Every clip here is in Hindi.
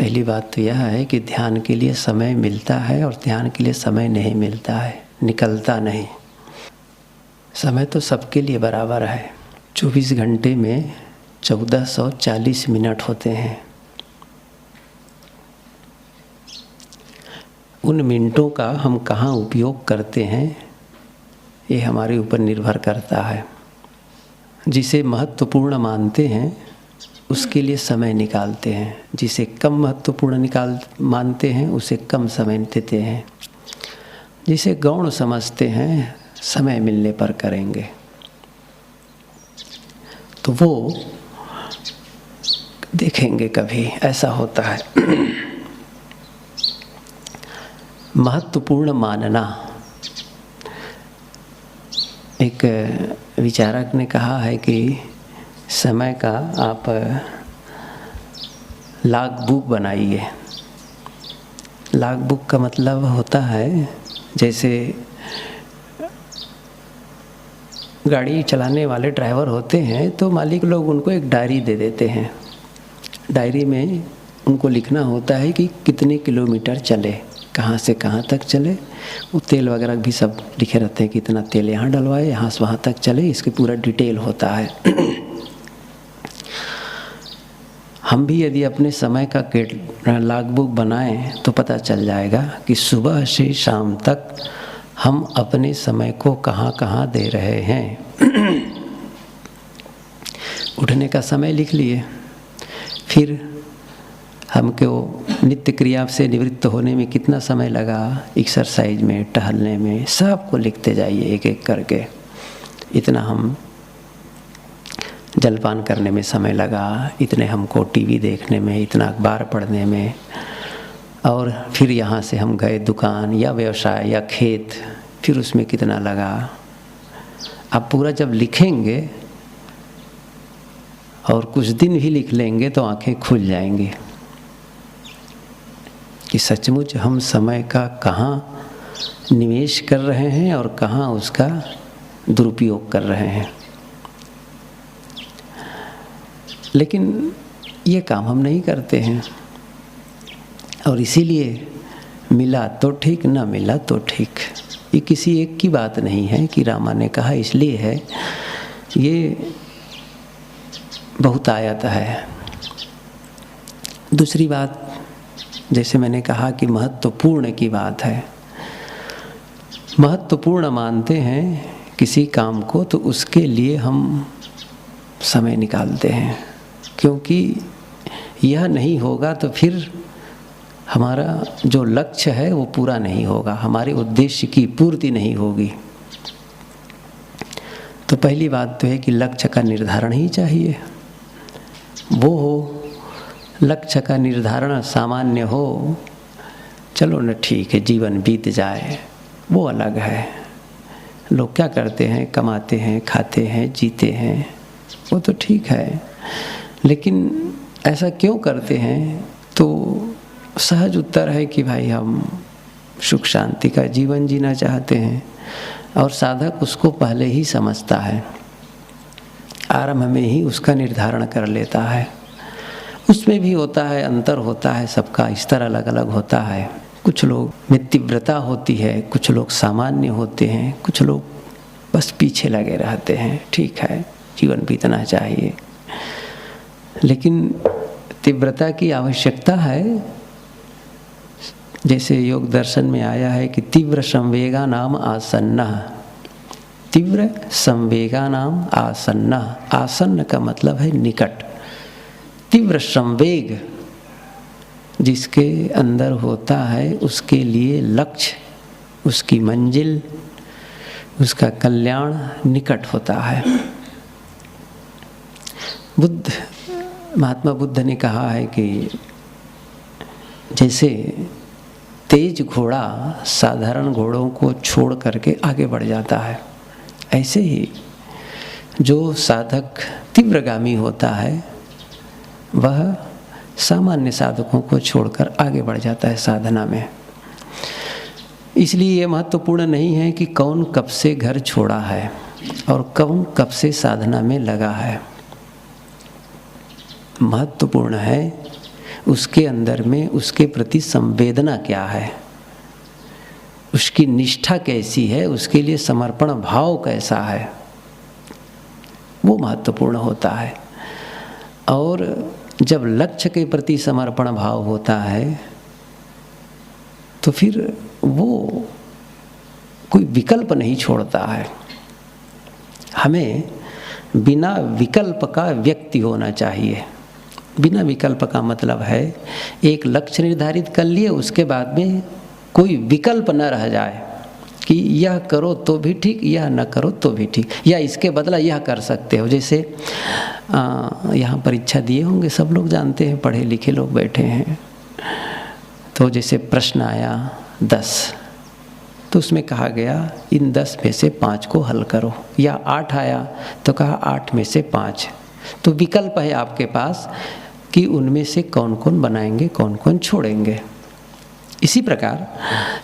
पहली बात तो यह है कि ध्यान के लिए समय मिलता है और ध्यान के लिए समय नहीं मिलता है, निकलता नहीं। समय तो सबके लिए बराबर है। 24 घंटे में 1440 मिनट होते हैं। उन मिनटों का हम कहाँ उपयोग करते हैं ये हमारे ऊपर निर्भर करता है। जिसे महत्वपूर्ण मानते हैं उसके लिए समय निकालते हैं, जिसे कम महत्वपूर्ण मानते हैं उसे कम समय देते हैं, जिसे गौण समझते हैं समय मिलने पर करेंगे। तो वो देखेंगे कभी ऐसा होता है। महत्वपूर्ण मानना। एक विचारक ने कहा है कि समय का आप लॉग बुक बनाइए। लॉग बुक का मतलब होता है जैसे गाड़ी चलाने वाले ड्राइवर होते हैं तो मालिक लोग उनको एक डायरी दे देते हैं। डायरी में उनको लिखना होता है कि कितने किलोमीटर चले, कहाँ से कहाँ तक चले। वो तेल वगैरह भी सब लिखे रहते हैं कि इतना तेल यहाँ डलवाए, यहाँ से वहाँ तक चले, इसके पूरा डिटेल होता है। हम भी यदि अपने समय का लॉग बुक बनाएं तो पता चल जाएगा कि सुबह से शाम तक हम अपने समय को कहाँ कहाँ दे रहे हैं। उठने का समय लिख लिए, फिर हमको नित्य क्रिया से निवृत्त होने में कितना समय लगा, एक्सरसाइज में, टहलने में, सबको लिखते जाइए एक एक करके। इतना हम जलपान करने में समय लगा, इतने हमको टीवी देखने में, इतना अखबार पढ़ने में, और फिर यहाँ से हम गए दुकान या व्यवसाय या खेत, फिर उसमें कितना लगा। आप पूरा जब लिखेंगे और कुछ दिन भी लिख लेंगे तो आंखें खुल जाएंगी कि सचमुच हम समय का कहाँ निवेश कर रहे हैं और कहाँ उसका दुरुपयोग कर रहे हैं। लेकिन ये काम हम नहीं करते हैं और इसीलिए मिला तो ठीक, ना मिला तो ठीक। ये किसी एक की बात नहीं है कि रामा ने कहा इसलिए है, ये बहुत आयत है। दूसरी बात, जैसे मैंने कहा कि महत्वपूर्ण की बात है। महत्वपूर्ण मानते हैं किसी काम को तो उसके लिए हम समय निकालते हैं, क्योंकि यह नहीं होगा तो फिर हमारा जो लक्ष्य है वो पूरा नहीं होगा, हमारे उद्देश्य की पूर्ति नहीं होगी। तो पहली बात तो है कि लक्ष्य का निर्धारण ही चाहिए। वो हो, लक्ष्य का निर्धारण सामान्य हो, चलो न ठीक है, जीवन बीत जाए, वो अलग है। लोग क्या करते हैं, कमाते हैं, खाते हैं, जीते हैं, वो तो ठीक है। लेकिन ऐसा क्यों करते हैं? तो सहज उत्तर है कि भाई हम सुख शांति का जीवन जीना चाहते हैं, और साधक उसको पहले ही समझता है, आरंभ में ही उसका निर्धारण कर लेता है। उसमें भी होता है, अंतर होता है, सबका स्तर अलग अलग होता है। कुछ लोग में तीव्रता होती है, कुछ लोग सामान्य होते हैं, कुछ लोग बस पीछे लगे रहते हैं। ठीक है, जीवन बीतना चाहिए, लेकिन तीव्रता की आवश्यकता है। जैसे योग दर्शन में आया है कि तीव्र संवेगा नाम आसन्न। तीव्र संवेगा नाम आसन्न। आसन्न का मतलब है निकट। तीव्र संवेग जिसके अंदर होता है उसके लिए लक्ष्य, उसकी मंजिल, उसका कल्याण निकट होता है। महात्मा बुद्ध ने कहा है कि जैसे तेज घोड़ा साधारण घोड़ों को छोड़ करके आगे बढ़ जाता है, ऐसे ही जो साधक तीव्रगामी होता है वह सामान्य साधकों को छोड़कर आगे बढ़ जाता है साधना में। इसलिए ये महत्वपूर्ण नहीं है कि कौन कब से घर छोड़ा है और कौन कब से साधना में लगा है। महत्वपूर्ण है उसके अंदर में उसके प्रति संवेदना क्या है, उसकी निष्ठा कैसी है, उसके लिए समर्पण भाव कैसा है, वो महत्वपूर्ण होता है। और जब लक्ष्य के प्रति समर्पण भाव होता है तो फिर वो कोई विकल्प नहीं छोड़ता है। हमें बिना विकल्प का व्यक्ति होना चाहिए। बिना विकल्प का मतलब है एक लक्ष्य निर्धारित कर लिए, उसके बाद में कोई विकल्प न रह जाए कि यह करो तो भी ठीक, यह न करो तो भी ठीक, या इसके बदला यह कर सकते हो। जैसे यहाँ परीक्षा दिए होंगे, सब लोग जानते हैं, पढ़े लिखे लोग बैठे हैं। तो जैसे प्रश्न आया 10, तो उसमें कहा गया इन 10 में से 5 को हल करो, या 8 आया तो कहा 8 में से 5। तो विकल्प है आपके पास कि उनमें से कौन कौन बनाएंगे, कौन कौन छोड़ेंगे। इसी प्रकार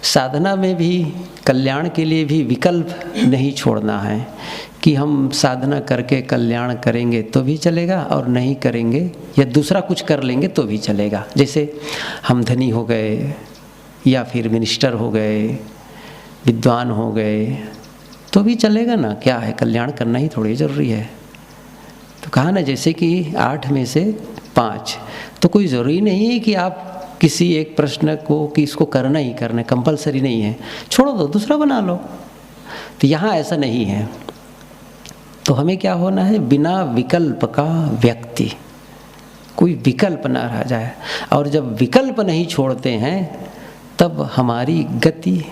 साधना में भी कल्याण के लिए भी विकल्प नहीं छोड़ना है कि हम साधना करके कल्याण करेंगे तो भी चलेगा और नहीं करेंगे या दूसरा कुछ कर लेंगे तो भी चलेगा। जैसे हम धनी हो गए या फिर मिनिस्टर हो गए, विद्वान हो गए तो भी चलेगा ना, क्या है, कल्याण करना ही थोड़ी ज़रूरी है। तो कहा ना जैसे कि 8 में से 5, तो कोई ज़रूरी नहीं है कि आप किसी एक प्रश्न को कि इसको करना ही करना, कंपलसरी नहीं है, छोड़ो दो, दूसरा बना लो। तो यहाँ ऐसा नहीं है। तो हमें क्या होना है, बिना विकल्प का व्यक्ति, कोई विकल्प ना रह जाए। और जब विकल्प नहीं छोड़ते हैं तब हमारी गति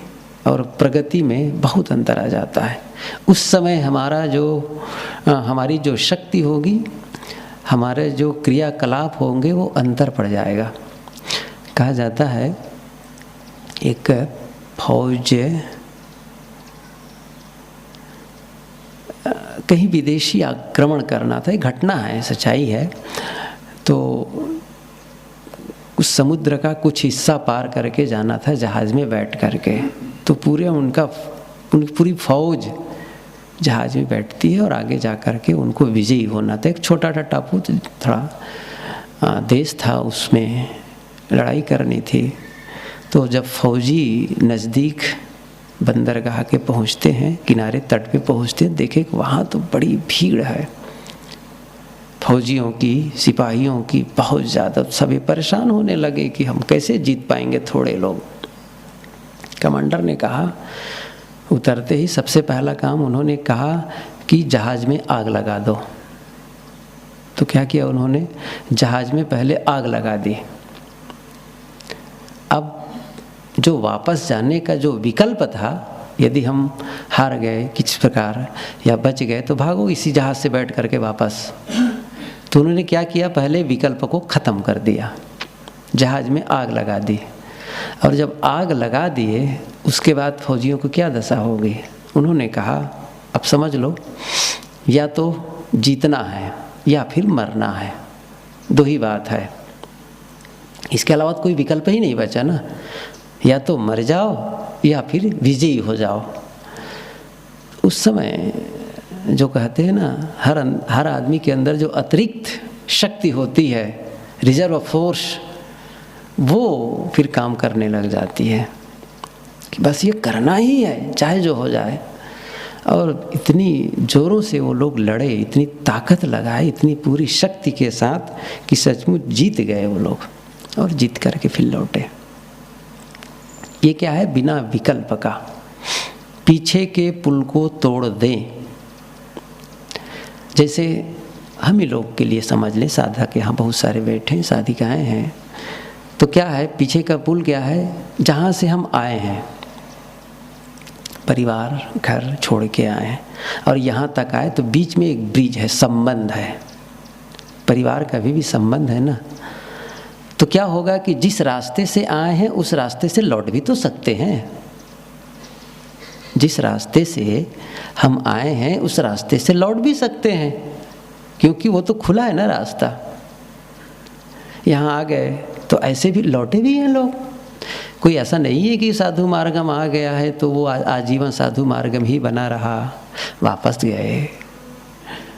और प्रगति में बहुत अंतर आ जाता है। उस समय हमारी जो शक्ति होगी, हमारे जो क्रियाकलाप होंगे वो अंतर पड़ जाएगा। कहा जाता है एक फौज कहीं विदेशी आक्रमण करना था, एक घटना है, सच्चाई है। तो उस समुद्र का कुछ हिस्सा पार करके जाना था जहाज़ में बैठ करके। तो पूरी फौज जहाज़ में बैठती है और आगे जा कर के उनको विजयी होना था। एक छोटा सा टापू थोड़ा देश था, उसमें लड़ाई करनी थी। तो जब फौजी नज़दीक बंदरगाह के पहुंचते हैं, किनारे तट पे पहुंचते हैं, देखे कि वहाँ तो बड़ी भीड़ है फौजियों की, सिपाहियों की, बहुत ज़्यादा। सभी परेशान होने लगे कि हम कैसे जीत पाएंगे थोड़े लोग। कमांडर ने कहा, उतरते ही सबसे पहला काम उन्होंने कहा कि जहाज़ में आग लगा दो। तो क्या किया उन्होंने, जहाज़ में पहले आग लगा दी। अब जो वापस जाने का जो विकल्प था, यदि हम हार गए किस प्रकार या बच गए तो भागो इसी जहाज़ से बैठ करके वापस। तो उन्होंने क्या किया, पहले विकल्प को ख़त्म कर दिया, जहाज़ में आग लगा दी। और जब आग लगा दिए उसके बाद फौजियों को क्या दशा होगी। उन्होंने कहा, अब समझ लो, या तो जीतना है या फिर मरना है, दो ही बात है, इसके अलावा कोई विकल्प ही नहीं बचा ना। या तो मर जाओ या फिर विजयी हो जाओ। उस समय जो कहते हैं ना, हर आदमी के अंदर जो अतिरिक्त शक्ति होती है, रिजर्व फोर्स, वो फिर काम करने लग जाती है कि बस ये करना ही है चाहे जो हो जाए। और इतनी ज़ोरों से वो लोग लड़े, इतनी ताकत लगाए, इतनी पूरी शक्ति के साथ कि सचमुच जीत गए वो लोग, और जीत करके फिर लौटे। ये क्या है, बिना विकल्प का, पीछे के पुल को तोड़ दें। जैसे हम ही लोग के लिए समझ लें, साधक यहाँ बहुत सारे बैठे हैं, साधिकाएँ हैं, तो क्या है, पीछे का पुल क्या है, जहाँ से हम आए हैं, परिवार घर छोड़ के आए हैं और यहाँ तक आए, तो बीच में एक ब्रिज है, संबंध है, परिवार का भी संबंध है ना। तो क्या होगा कि जिस रास्ते से आए हैं उस रास्ते से लौट भी तो सकते हैं। जिस रास्ते से हम आए हैं उस रास्ते से लौट भी सकते हैं, क्योंकि वो तो खुला है ना रास्ता। यहाँ आ गए तो ऐसे भी लौटे भी हैं लोग। कोई ऐसा नहीं है कि साधु मार्गम आ गया है तो वो आजीवन साधु मार्गम ही बना रहा। वापस गए,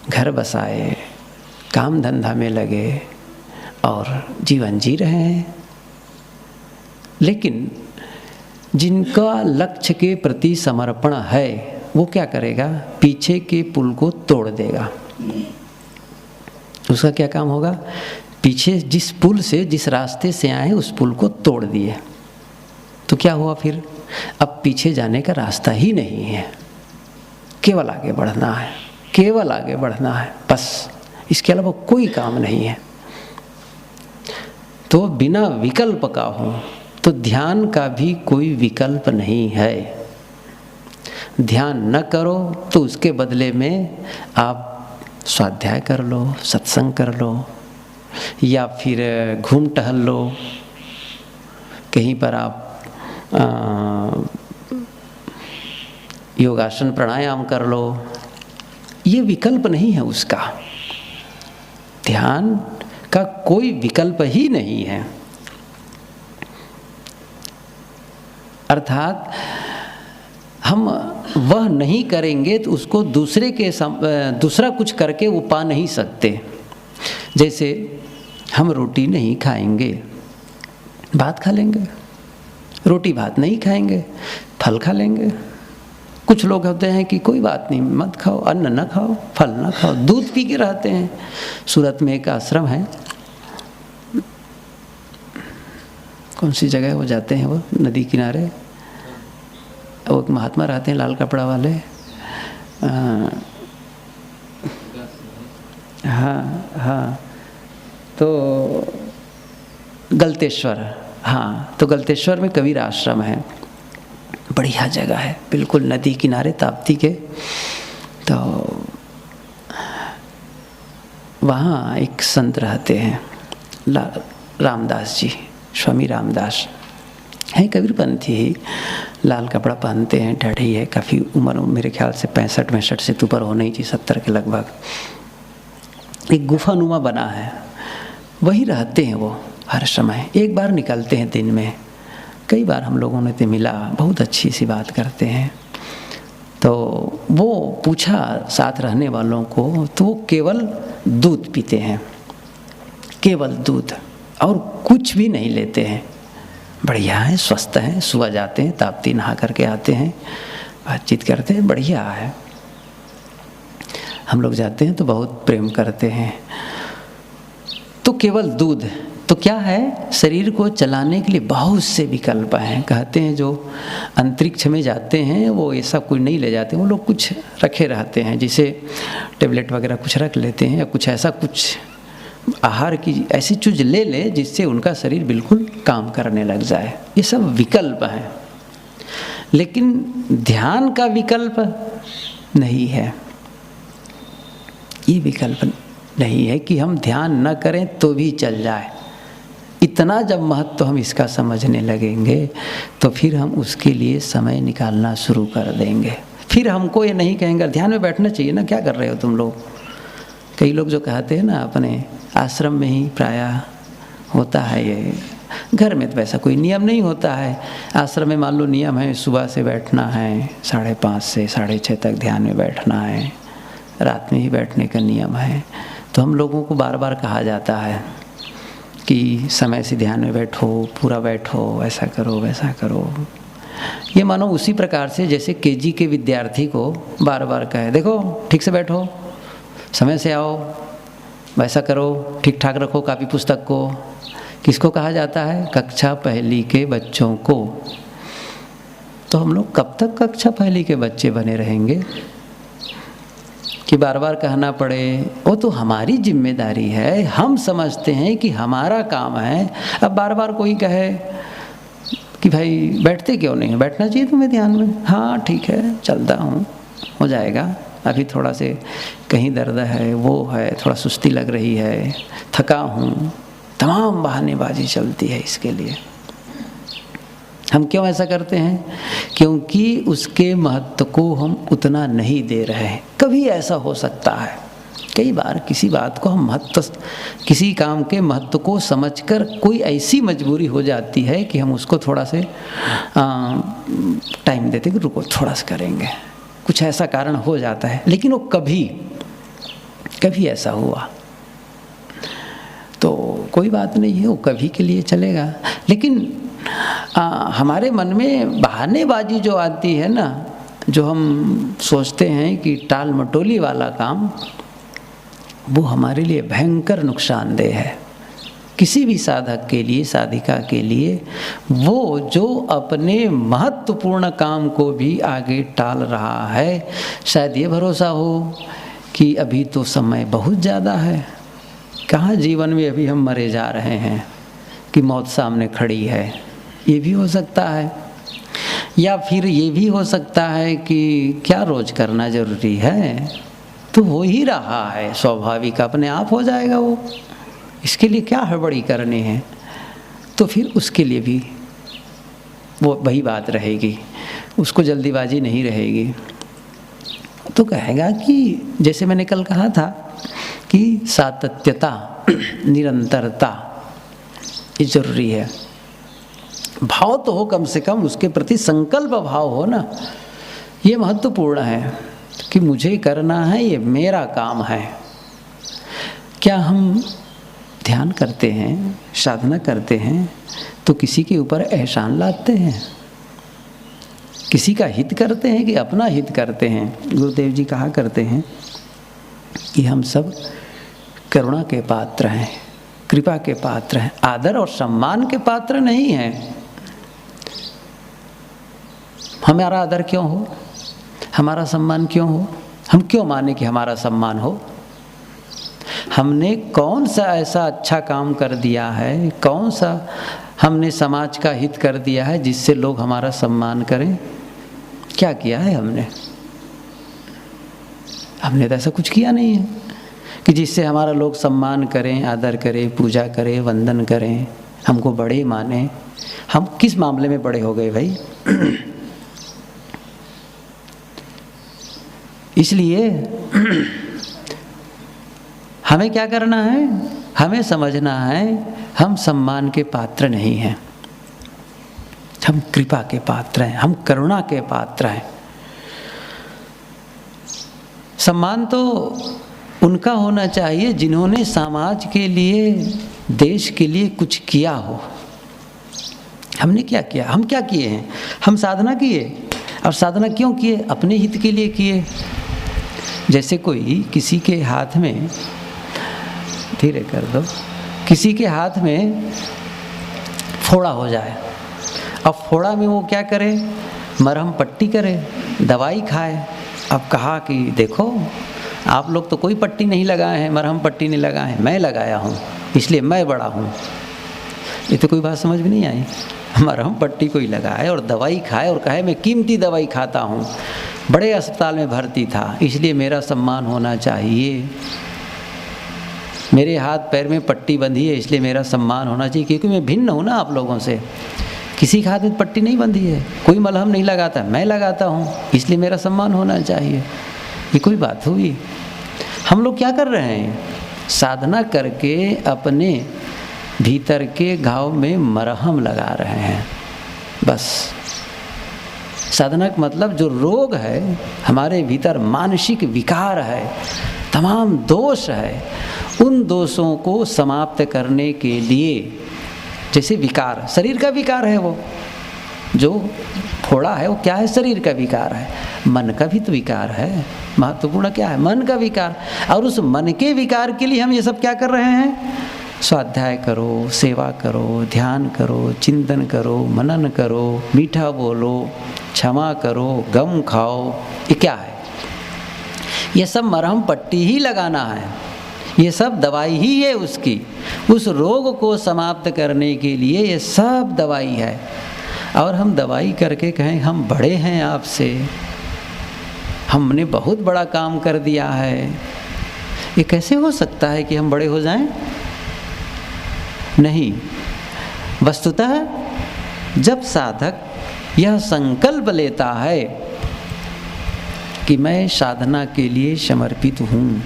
घर बसाए, काम धंधा में लगे, और जीवन जी रहे हैं। लेकिन जिनका लक्ष्य के प्रति समर्पण है वो क्या करेगा? पीछे के पुल को तोड़ देगा। उसका क्या काम होगा? पीछे जिस पुल से, जिस रास्ते से आए उस पुल को तोड़ दिए, तो क्या हुआ फिर? अब पीछे जाने का रास्ता ही नहीं है, केवल आगे बढ़ना है, केवल आगे बढ़ना है, बस इसके अलावा कोई काम नहीं है। तो बिना विकल्प का हो तो ध्यान का भी कोई विकल्प नहीं है। ध्यान न करो तो उसके बदले में आप स्वाध्याय कर लो, सत्संग कर लो, या फिर घूम टहल लो, कहीं पर आप योगासन प्राणायाम कर लो। ये विकल्प नहीं है उसका। ध्यान का कोई विकल्प ही नहीं है। अर्थात हम वह नहीं करेंगे तो उसको दूसरा कुछ करके वो पा नहीं सकते। जैसे हम रोटी नहीं खाएंगे, भात खा लेंगे, रोटी भात नहीं खाएंगे, फल खा लेंगे। कुछ लोग होते हैं कि कोई बात नहीं, मत खाओ, अन्न न खाओ, फल न खाओ, दूध पी के रहते हैं। सूरत में एक आश्रम है, कौन सी जगह वो जाते हैं, वो नदी किनारे, वो एक महात्मा रहते हैं लाल कपड़ा वाले, हाँ, तो गलतेश्वर, हाँ, तो गलतेश्वर में कबीर आश्रम है, बढ़िया जगह है, बिल्कुल नदी किनारे ताप्ती के। तो वहाँ एक संत रहते हैं, रामदास जी, स्वामी रामदास हैं, कबीरपंथी ही, लाल कपड़ा पहनते हैं, दाढ़ी है, काफ़ी उम्र मेरे ख्याल से 65-65 से ऊपर होनी ही चाहिए, 70 के लगभग। एक गुफानुमा बना है, वही रहते हैं वो हर समय। एक बार निकलते हैं दिन में, कई बार हम लोगों ने तो मिला, बहुत अच्छी सी बात करते हैं। तो वो पूछा साथ रहने वालों को, तो वो केवल दूध पीते हैं, केवल दूध, और कुछ भी नहीं लेते हैं। बढ़िया है, स्वस्थ हैं, सुबह जाते हैं, ताप्ती नहा करके आते हैं, बातचीत करते हैं, बढ़िया है। हम लोग जाते हैं तो बहुत प्रेम करते हैं। तो केवल दूध, तो क्या है, शरीर को चलाने के लिए बहुत से विकल्प हैं। कहते हैं जो अंतरिक्ष में जाते हैं वो ये सब कुछ नहीं ले जाते, वो लोग कुछ रखे रहते हैं, जैसे टेबलेट वगैरह कुछ रख लेते हैं, या कुछ ऐसा, कुछ आहार की ऐसी चीज़ ले ले जिससे उनका शरीर बिल्कुल काम करने लग जाए। ये सब विकल्प हैं, लेकिन ध्यान का विकल्प नहीं है। ये विकल्प नहीं है कि हम ध्यान न करें तो भी चल जाए। इतना जब महत्व हम इसका समझने लगेंगे तो फिर हम उसके लिए समय निकालना शुरू कर देंगे। फिर हमको ये नहीं कहेंगे ध्यान में बैठना चाहिए ना, क्या कर रहे हो तुम लोग। कई लोग जो कहते हैं ना, अपने आश्रम में ही प्रायः होता है ये, घर में तो वैसा कोई नियम नहीं होता है। आश्रम में मान लो नियम है सुबह से बैठना है, 5:30 से 6:30 तक ध्यान में बैठना है, रात में ही बैठने का नियम है। तो हम लोगों को बार बार कहा जाता है कि समय से ध्यान में बैठो, पूरा बैठो, ऐसा करो वैसा करो। ये मानो उसी प्रकार से जैसे केजी के विद्यार्थी को बार बार कहे, देखो ठीक से बैठो, समय से आओ, वैसा करो, ठीक ठाक रखो कापी पुस्तक को। किसको कहा जाता है? कक्षा पहली के बच्चों को। तो हम लोग कब तक कक्षा पहली के बच्चे बने रहेंगे कि बार बार कहना पड़े? वो तो हमारी जिम्मेदारी है, हम समझते हैं कि हमारा काम है। अब बार बार कोई कहे कि भाई बैठते क्यों नहीं है, बैठना चाहिए तुम्हें ध्यान में। हाँ ठीक है, चलता हूँ, हो जाएगा, अभी थोड़ा से कहीं दर्द है, वो है, थोड़ा सुस्ती लग रही है, थका हूँ, तमाम बहानेबाजी चलती है इसके लिए। हम क्यों ऐसा करते हैं? क्योंकि उसके महत्व को हम उतना नहीं दे रहे हैं। कभी ऐसा हो सकता है, कई बार किसी बात को हम किसी काम के महत्व को समझकर कोई ऐसी मजबूरी हो जाती है कि हम उसको थोड़ा से टाइम देते कि रुको थोड़ा सा करेंगे, कुछ ऐसा कारण हो जाता है। लेकिन वो कभी ऐसा हुआ तो कोई बात नहीं है, वो कभी के लिए चलेगा। लेकिन हमारे मन में बहानेबाजी जो आती है ना, जो हम सोचते हैं कि टाल मटोली वाला काम, वो हमारे लिए भयंकर नुकसानदेह है। किसी भी साधक के लिए, साधिका के लिए, वो जो अपने महत्वपूर्ण काम को भी आगे टाल रहा है, शायद ये भरोसा हो कि अभी तो समय बहुत ज़्यादा है, कहाँ जीवन में अभी हम मरे जा रहे हैं कि मौत सामने खड़ी है। ये भी हो सकता है। या फिर ये भी हो सकता है कि क्या रोज़ करना ज़रूरी है, तो हो ही रहा है, स्वाभाविक अपने आप हो जाएगा वो, इसके लिए क्या हड़बड़ी करनी है। तो फिर उसके लिए भी वो वही बात रहेगी, उसको जल्दीबाजी नहीं रहेगी। तो कहेगा कि जैसे मैंने कल कहा था कि सातत्यता, निरंतरता ये जरूरी है। भाव तो हो, कम से कम उसके प्रति संकल्प भाव हो ना, ये महत्वपूर्ण है कि मुझे करना है, ये मेरा काम है। क्या हम ध्यान करते हैं, साधना करते हैं, तो किसी के ऊपर एहसान लादते हैं, किसी का हित करते हैं कि अपना हित करते हैं? गुरुदेव जी कहा करते हैं कि हम सब करुणा के पात्र हैं, कृपा के पात्र हैं, आदर और सम्मान के पात्र नहीं हैं। हमारा आदर क्यों हो, हमारा सम्मान क्यों हो? हम क्यों माने कि हमारा सम्मान हो? हमने कौन सा ऐसा अच्छा काम कर दिया है, कौन सा हमने समाज का हित कर दिया है जिससे लोग हमारा सम्मान करें? क्या किया है हमने? हमने तो ऐसा कुछ किया नहीं है कि जिससे हमारा लोग सम्मान करें, आदर करें, पूजा करें, वंदन करें, हमको बड़े माने। हम किस मामले में बड़े हो गए भाई? इसलिए हमें क्या करना है? हमें समझना है हम सम्मान के पात्र नहीं हैं, हम कृपा के पात्र हैं, हम करुणा के पात्र हैं। सम्मान तो उनका होना चाहिए जिन्होंने समाज के लिए, देश के लिए कुछ किया हो। हमने क्या किया? हम क्या किए हैं? हम साधना किए, और साधना क्यों किए? अपने हित के लिए किए। जैसे कोई किसी के हाथ में, धीरे कर दो, किसी के हाथ में फोड़ा हो जाए, अब फोड़ा में वो क्या करे? मरहम पट्टी करे, दवाई खाए। अब कहा कि देखो आप लोग तो कोई पट्टी नहीं लगाए हैं, मरहम पट्टी नहीं लगाए हैं, मैं लगाया हूँ, इसलिए मैं बड़ा हूँ। ये तो कोई बात समझ में नहीं आई। मरहम पट्टी कोई लगाए और दवाई खाए और कहे मैं कीमती दवाई खाता हूँ, बड़े अस्पताल में भर्ती था, इसलिए मेरा सम्मान होना चाहिए, मेरे हाथ पैर में पट्टी बंधी है इसलिए मेरा सम्मान होना चाहिए, क्योंकि मैं भिन्न हूँ ना आप लोगों से। किसी के हाथ में पट्टी नहीं बंधी है, कोई मलहम नहीं लगाता, मैं लगाता हूँ, इसलिए मेरा सम्मान होना चाहिए। ये कोई बात हुई? हम लोग क्या कर रहे हैं? साधना करके अपने भीतर के घाव में मरहम लगा रहे हैं, बस। साधना का मतलब जो रोग है हमारे भीतर, मानसिक विकार है, तमाम दोष है, उन दोषों को समाप्त करने के लिए, जैसे विकार, शरीर का विकार है, वो जो फोड़ा है वो क्या है? शरीर का विकार है। मन का भी तो विकार है, महत्वपूर्ण क्या है? मन का विकार। और उस मन के विकार के लिए हम ये सब क्या कर रहे हैं? स्वाध्याय करो, सेवा करो, ध्यान करो, चिंतन करो, मनन करो, मीठा बोलो, क्षमा करो, गम खाओ। ये क्या है? ये सब मरहम पट्टी ही लगाना है, ये सब दवाई ही है उसकी। उस रोग को समाप्त करने के लिए ये सब दवाई है। और हम दवाई करके कहें हम बड़े हैं आपसे, हमने बहुत बड़ा काम कर दिया है, ये कैसे हो सकता है कि हम बड़े हो जाएं? नहीं, वस्तुतः जब साधक यह संकल्प लेता है कि मैं साधना के लिए समर्पित हूँ,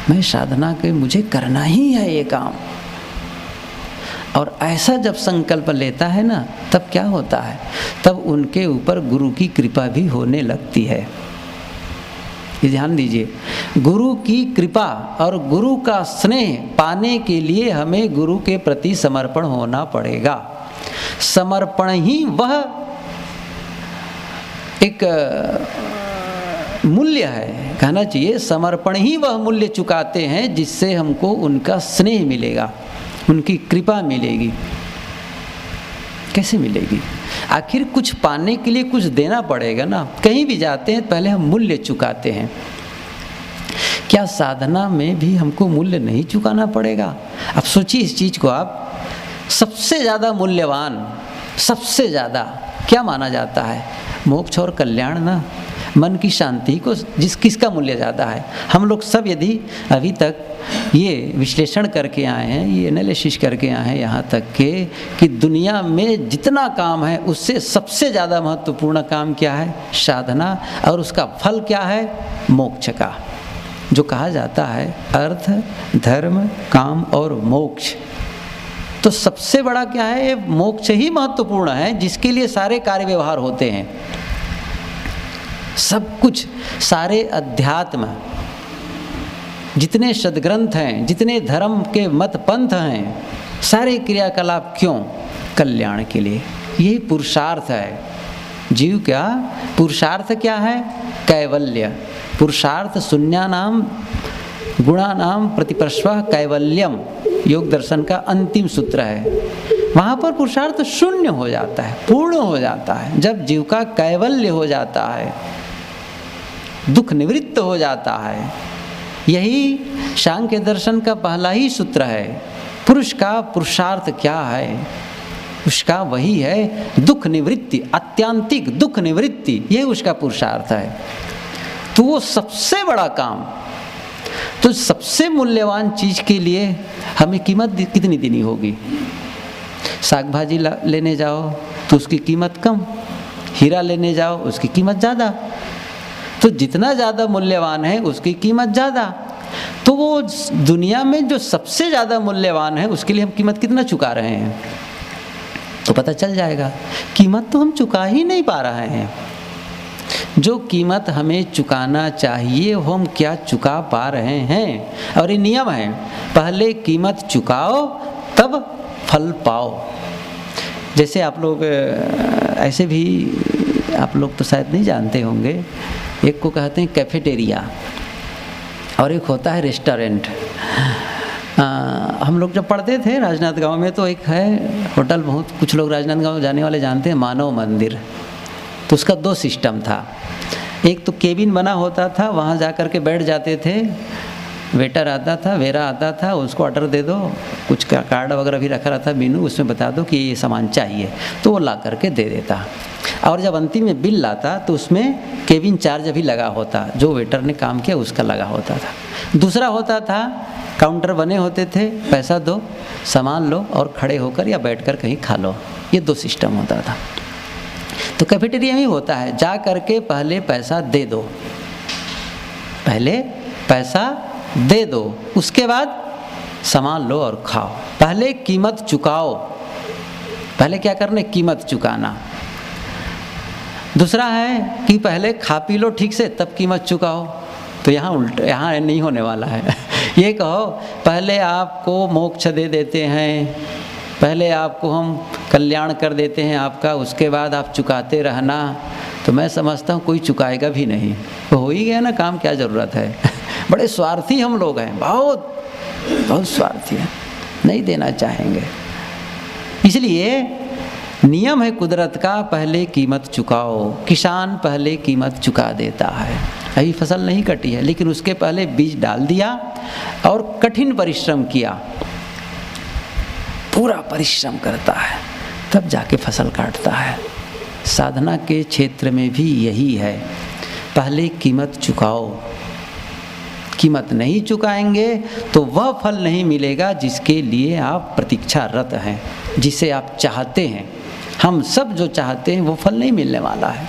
मैं साधना के, मुझे करना ही है ये काम, और ऐसा जब संकल्प लेता है ना, तब क्या होता है? तब उनके ऊपर गुरु की कृपा भी होने लगती है। ये ध्यान दीजिए, गुरु की कृपा और गुरु का स्नेह पाने के लिए हमें गुरु के प्रति समर्पण होना पड़ेगा। समर्पण ही वह एक मूल्य है, कहना चाहिए समर्पण ही वह मूल्य चुकाते हैं जिससे हमको उनका स्नेह मिलेगा, उनकी कृपा मिलेगी। कैसे मिलेगी? आखिर कुछ पाने के लिए कुछ देना पड़ेगा ना। कहीं भी जाते हैं पहले हम मूल्य चुकाते हैं। क्या साधना में भी हमको मूल्य नहीं चुकाना पड़ेगा? अब सोचिए इस चीज़ को आप। सबसे ज़्यादा मूल्यवान, सबसे ज़्यादा क्या माना जाता है? मोक्ष और कल्याण ना, मन की शांति को किसका मूल्य ज़्यादा है? हम लोग सब यदि अभी तक ये विश्लेषण करके आए हैं, ये एनालिसिस करके आए हैं यहाँ तक के कि दुनिया में जितना काम है उससे सबसे ज़्यादा महत्वपूर्ण काम क्या है? साधना। और उसका फल क्या है? मोक्ष का। जो कहा जाता है अर्थ, धर्म, काम और मोक्ष, तो सबसे बड़ा क्या है? ये मोक्ष ही महत्वपूर्ण है, जिसके लिए सारे कार्य व्यवहार होते हैं। सब कुछ, सारे अध्यात्म, जितने सद्ग्रंथ हैं, जितने धर्म के मत पंथ हैं, सारे क्रियाकलाप क्यों? कल्याण के लिए। यही पुरुषार्थ है। जीव क्या पुरुषार्थ क्या है? कैवल्य। पुरुषार्थ शून्यानाम गुणानाम प्रतिप्रस्व कैवल्यम, योग दर्शन का अंतिम सूत्र है। वहाँ पर पुरुषार्थ शून्य हो जाता है, पूर्ण हो जाता है। जब जीव का कैवल्य हो जाता है, दुख निवृत्त हो जाता है। यही सांख्य दर्शन का पहला ही सूत्र है। पुरुष का पुरुषार्थ क्या है? उसका वही है दुख निवृत्ति, आत्यांतिक दुख निवृत्ति, यही उसका पुरुषार्थ है। तो वो सबसे बड़ा काम, तो सबसे मूल्यवान चीज़ के लिए हमें कीमत कितनी देनी होगी? साग भाजी लेने जाओ तो उसकी कीमत कम, हीरा लेने जाओ उसकी कीमत ज़्यादा। तो जितना ज़्यादा मूल्यवान है उसकी कीमत ज़्यादा। तो वो दुनिया में जो सबसे ज़्यादा मूल्यवान है उसके लिए हम कीमत कितना चुका रहे हैं? तो पता चल जाएगा कीमत तो हम चुका ही नहीं पा रहे हैं। जो कीमत हमें चुकाना चाहिए वो हम क्या चुका पा रहे हैं? और ये नियम है, पहले कीमत चुकाओ तब फल पाओ। जैसे आप लोग ऐसे भी, आप लोग तो शायद नहीं जानते होंगे, एक को कहते हैं कैफेटेरिया और एक होता है रेस्टोरेंट। हम लोग जब पढ़ते थे राजनांदगांव में तो एक है होटल, बहुत कुछ लोग राजनांदगांव जाने वाले जानते हैं, मानव मंदिर। तो उसका दो सिस्टम था। एक तो केबिन बना होता था, वहाँ जा कर के बैठ जाते थे, वेटर आता था, वेरा आता था, उसको ऑर्डर दे दो, कुछ कार्ड वगैरह भी रखा रहता मेनू, उसमें बता दो कि ये सामान चाहिए, तो वो ला करके दे देता। और जब अंतिम में बिल लाता तो उसमें केबिन चार्ज भी लगा होता, जो वेटर ने काम किया उसका लगा होता था। दूसरा होता था काउंटर बने होते थे, पैसा दो, सामान लो और खड़े होकर या बैठकर कहीं खा लो। ये दो सिस्टम होता था। तो कैफेटेरिया में होता है, जा करके पहले पैसा दे दो, पहले पैसा दे दो, उसके बाद सामान लो और खाओ। पहले कीमत चुकाओ, पहले क्या करना? कीमत चुकाना। दूसरा है कि पहले खा पी लो ठीक से तब कीमत चुकाओ। तो यहाँ उल्टा, यहाँ नहीं होने वाला है। ये कहो पहले आपको मोक्ष दे देते हैं, पहले आपको हम कल्याण कर देते हैं आपका, उसके बाद आप चुकाते रहना। तो मैं समझता हूँ कोई चुकाएगा भी नहीं, तो हो ही गया ना काम, क्या ज़रूरत है? बड़े स्वार्थी हम लोग हैं, बहुत बहुत स्वार्थी हैं, नहीं देना चाहेंगे। इसलिए नियम है कुदरत का, पहले कीमत चुकाओ। किसान पहले कीमत चुका देता है। अभी फसल नहीं कटी है लेकिन उसके पहले बीज डाल दिया और कठिन परिश्रम किया, पूरा परिश्रम करता है, तब जाके फसल काटता है। साधना के क्षेत्र में भी यही है, पहले कीमत चुकाओ। कीमत नहीं चुकाएंगे तो वह फल नहीं मिलेगा जिसके लिए आप प्रतीक्षारत हैं, जिसे आप चाहते हैं। हम सब जो चाहते हैं वो फल नहीं मिलने वाला है।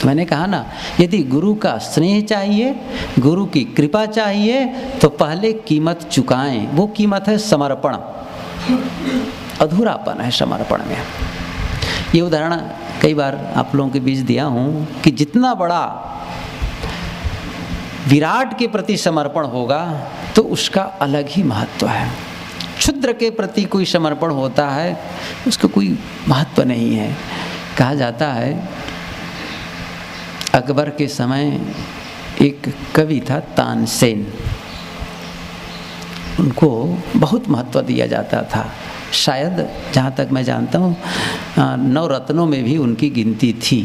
तो मैंने कहा ना, यदि गुरु का स्नेह चाहिए, गुरु की कृपा चाहिए, तो पहले कीमत चुकाएं। वो कीमत है समर्पण। अधूरापन है समर्पण में। ये उदाहरण कई बार आप लोगों के बीच दिया हूँ कि जितना बड़ा विराट के प्रति समर्पण होगा तो उसका अलग ही महत्व है। क्षुद्र के प्रति कोई समर्पण होता है उसका कोई महत्व नहीं है। कहा जाता है अकबर के समय एक कवि था तानसेन, उनको बहुत महत्व दिया जाता था। शायद जहाँ तक मैं जानता हूँ 9 रत्नों में भी उनकी गिनती थी।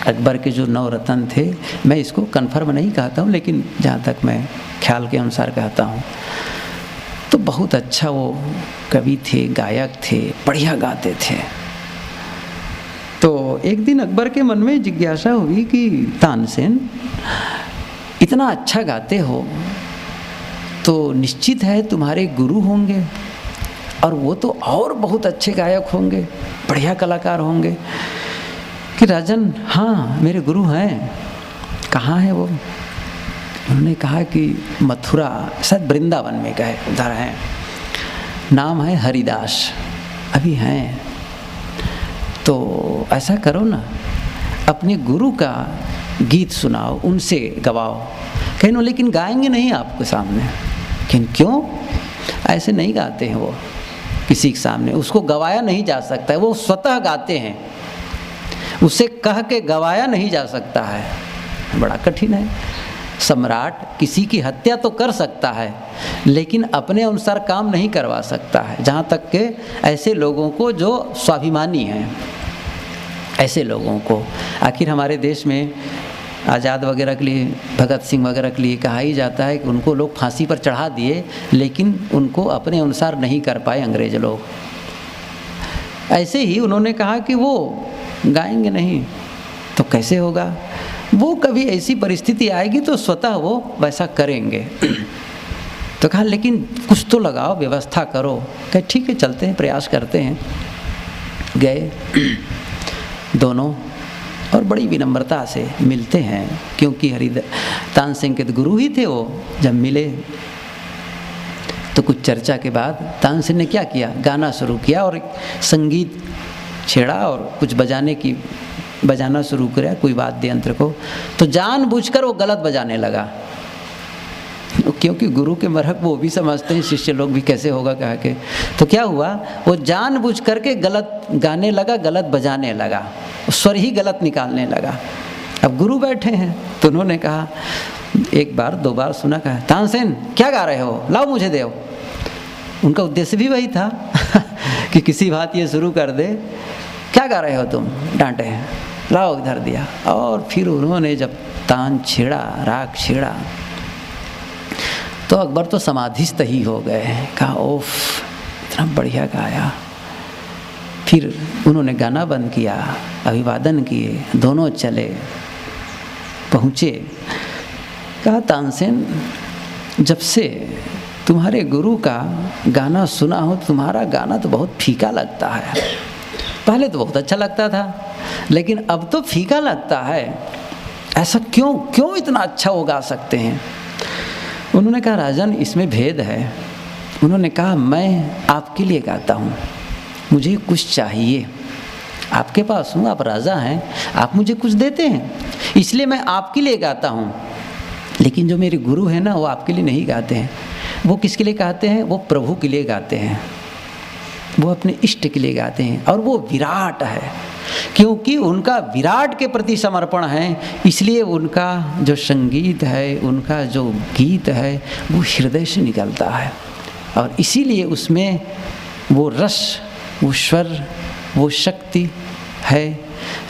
अकबर के जो 9 रत्न थे, मैं इसको कन्फर्म नहीं कहता हूँ लेकिन जहाँ तक मैं ख्याल के अनुसार कहता हूँ, तो बहुत अच्छा वो कवि थे, गायक थे, बढ़िया गाते थे। तो एक दिन अकबर के मन में जिज्ञासा हुई कि तानसेन इतना अच्छा गाते हो तो निश्चित है तुम्हारे गुरु होंगे और वो तो और बहुत अच्छे गायक होंगे, बढ़िया कलाकार होंगे। कि राजन हाँ मेरे गुरु हैं। कहाँ है वो? उन्होंने कहा कि मथुरा, शायद वृंदावन में गए, उधर हैं, नाम है हरिदास, अभी हैं। तो ऐसा करो ना, अपने गुरु का गीत सुनाओ, उनसे गवाओ। कहनो लेकिन गाएंगे नहीं आपके सामने। लेकिन क्यों? ऐसे नहीं गाते हैं वो किसी के सामने, उसको गवाया नहीं जा सकता है, वो स्वतः गाते हैं, उसे कह के गवाया नहीं जा सकता है। बड़ा कठिन है। सम्राट किसी की हत्या तो कर सकता है लेकिन अपने अनुसार काम नहीं करवा सकता है। जहाँ तक के ऐसे लोगों को जो स्वाभिमानी हैं, ऐसे लोगों को, आखिर हमारे देश में आज़ाद वगैरह के लिए, भगत सिंह वगैरह के लिए कहा ही जाता है कि उनको लोग फांसी पर चढ़ा दिए लेकिन उनको अपने अनुसार नहीं कर पाए अंग्रेज लोग। ऐसे ही उन्होंने कहा कि वो गाएंगे नहीं तो कैसे होगा, वो कभी ऐसी परिस्थिति आएगी तो स्वतः वो वैसा करेंगे। तो कहा लेकिन कुछ तो लगाओ, व्यवस्था करो। कहे ठीक है चलते हैं, प्रयास करते हैं। गए दोनों और बड़ी विनम्रता से मिलते हैं, क्योंकि तानसेन के तो गुरु ही थे वो। जब मिले तो कुछ चर्चा के बाद तानसेन ने क्या किया, गाना शुरू किया और संगीत छेड़ा और कुछ बजाना शुरू किया कोई वाद्य यंत्र को। तो जानबूझकर वो गलत बजाने लगा, क्योंकि गुरु के मरहक वो भी समझते हैं, शिष्य लोग भी कैसे होगा कह के। तो क्या हुआ, वो जानबूझ करके गलत गाने लगा, गलत बजाने लगा, स्वर ही गलत निकालने लगा। अब गुरु बैठे हैं तो उन्होंने कहा, एक बार 2 बार सुना, कहा तानसेन क्या गा रहे हो, लाओ मुझे दो। उनका उद्देश्य भी वही था कि किसी बात ये शुरू कर दे, क्या गा रहे हो तुम, डांटे हैं, लाओ इधर दिया। और फिर उन्होंने जब तान छेड़ा, राग छेड़ा, तो अकबर तो समाधिस्थ ही हो गए। कहा ओफ इतना बढ़िया गाया। फिर उन्होंने गाना बंद किया, अभिवादन किए, दोनों चले पहुँचे। कहा तानसेन जब से तुम्हारे गुरु का गाना सुना हो, तुम्हारा गाना तो बहुत फीका लगता है। पहले तो बहुत अच्छा लगता था लेकिन अब तो फीका लगता है, ऐसा क्यों इतना अच्छा वो गा सकते हैं? उन्होंने कहा राजन इसमें भेद है। उन्होंने कहा मैं आपके लिए गाता हूँ, मुझे कुछ चाहिए, आपके पास हूँ, आप राजा हैं, आप मुझे कुछ देते हैं, इसलिए मैं आपके लिए गाता हूँ। लेकिन जो मेरे गुरु हैं ना, वो आपके लिए नहीं गाते हैं। वो किसके लिए गाते हैं? वो प्रभु के लिए गाते हैं, वो अपने इष्ट के लिए गाते हैं। और वो विराट है, क्योंकि उनका विराट के प्रति समर्पण है, इसलिए उनका जो संगीत है, उनका जो गीत है, वो हृदय से निकलता है। और इसीलिए उसमें वो रस, वो स्वर, वो शक्ति है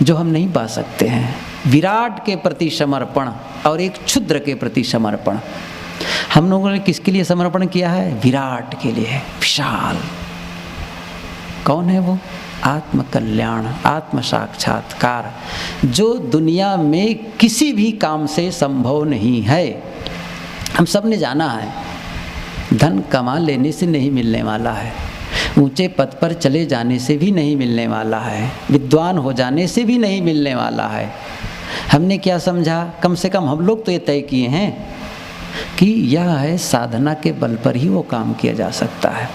जो हम नहीं पा सकते हैं। विराट के प्रति समर्पण और एक क्षुद्र के प्रति समर्पण। हम लोगों ने किसके लिए समर्पण किया है? विराट के लिए, विशाल। कौन है वो? आत्म कल्याण, आत्म साक्षात्कार, जो दुनिया में किसी भी काम से संभव नहीं है। हम सब ने जाना है, धन कमा लेने से नहीं मिलने वाला है, ऊंचे पद पर चले जाने से भी नहीं मिलने वाला है, विद्वान हो जाने से भी नहीं मिलने वाला है। हमने क्या समझा? कम से कम हम लोग तो ये तय किए हैं कि यह है साधना के बल पर ही वो काम किया जा सकता है।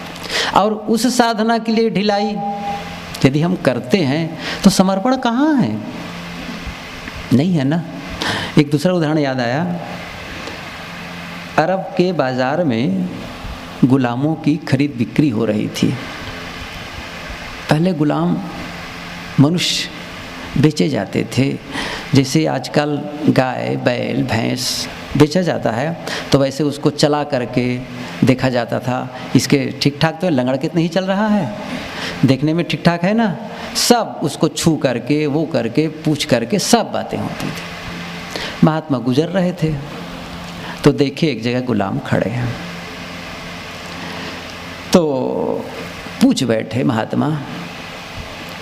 और उस साधना के लिए ढिलाई यदि हम करते हैं तो समर्पण कहाँ है? नहीं है ना। एक दूसरा उदाहरण याद आया। अरब के बाज़ार में गुलामों की खरीद बिक्री हो रही थी। पहले गुलाम मनुष्य बेचे जाते थे, जैसे आजकल गाय बैल भैंस बेचा जाता है, तो वैसे उसको चला करके देखा जाता था। इसके ठीक ठाक तो लंगड़ कितना ही चल रहा है, देखने में ठीक ठाक है ना, सब उसको छू करके वो करके पूछ करके सब बातें होती थी। महात्मा गुजर रहे थे तो देखे एक जगह गुलाम खड़े हैं, तो पूछ बैठे महात्मा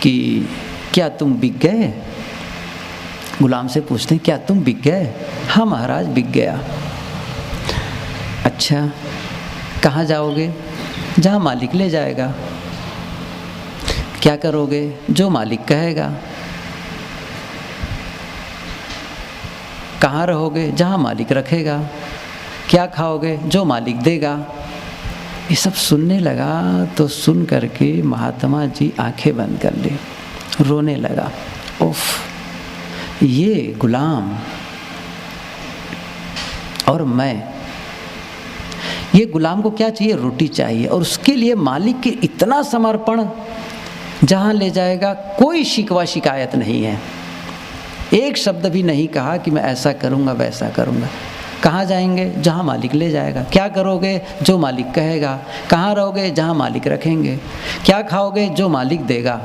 कि क्या तुम बिक गए? गुलाम से पूछते हैं क्या तुम बिक गए? हाँ महाराज बिक गया। अच्छा कहाँ जाओगे? जहाँ मालिक ले जाएगा। क्या करोगे? जो मालिक कहेगा। कहाँ रहोगे? जहाँ मालिक रखेगा। क्या खाओगे? जो मालिक देगा। ये सब सुनने लगा तो सुन करके महात्मा जी आंखें बंद कर ली, रोने लगा। उफ, ये गुलाम और मैं, ये गुलाम को क्या चाहिए? रोटी चाहिए, और उसके लिए मालिक के इतना समर्पण, जहाँ ले जाएगा कोई शिकवा शिकायत नहीं है। एक शब्द भी नहीं कहा कि मैं ऐसा करूँगा वैसा करूँगा। कहाँ जाएंगे? जहाँ मालिक ले जाएगा। क्या करोगे? जो मालिक कहेगा। कहाँ रहोगे? जहाँ मालिक रखेंगे। क्या खाओगे? जो मालिक देगा।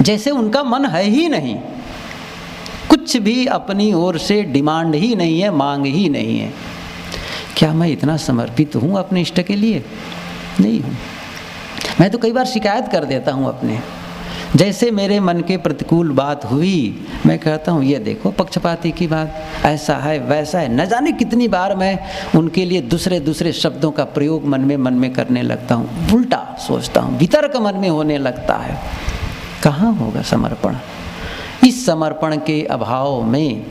जैसे उनका मन है ही नहीं, कुछ भी अपनी ओर से डिमांड ही नहीं है, मांग ही नहीं है। क्या मैं इतना समर्पित हूँ अपने इष्ट के लिए? नहीं हूँ। मैं तो कई बार शिकायत कर देता हूँ अपने, जैसे मेरे मन के प्रतिकूल बात हुई मैं कहता हूँ ये देखो पक्षपाती की बात, ऐसा है वैसा है, न जाने कितनी बार मैं उनके लिए दूसरे शब्दों का प्रयोग मन में करने लगता हूँ, उल्टा सोचता हूँ, वितर्क मन में होने लगता है। कहाँ होगा समर्पण? इस समर्पण के अभाव में